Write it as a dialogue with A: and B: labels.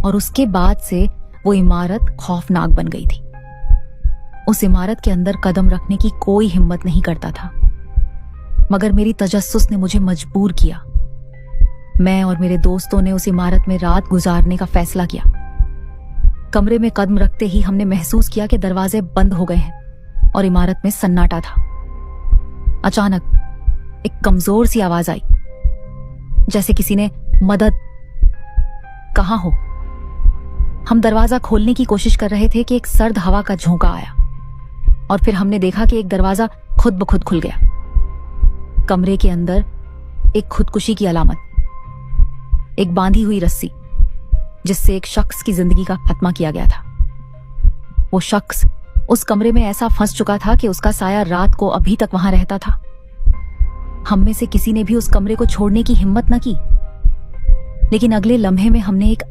A: और उसके बाद से वो इमारत खौफनाक बन गई थी। उस इमारत के अंदर कदम रखने की कोई हिम्मत नहीं करता था, मगर मेरी तजस्सुस ने मुझे मजबूर किया। मैं और मेरे दोस्तों ने उस इमारत में रात गुजारने का फैसला किया। कमरे में कदम रखते ही हमने महसूस किया कि दरवाजे बंद हो गए हैं और इमारत में सन्नाटा था। अचानक एक कमजोर सी आवाज आई, जैसे किसी ने मदद, कहां हो। हम दरवाजा खोलने की कोशिश कर रहे थे कि एक सर्द हवा का झोंका आया और फिर हमने देखा कि एक दरवाजा खुद ब खुद खुल गया। कमरे के अंदर एक खुदकुशी की अलामत, एक बांधी हुई रस्सी जिससे एक शख्स की जिंदगी का खात्मा किया गया था। वो शख्स उस कमरे में ऐसा फंस चुका था कि उसका साया रात को अभी तक वहां रहता था। हम में से किसी ने भी उस कमरे को छोड़ने की हिम्मत न की, लेकिन अगले लम्हे में हमने एक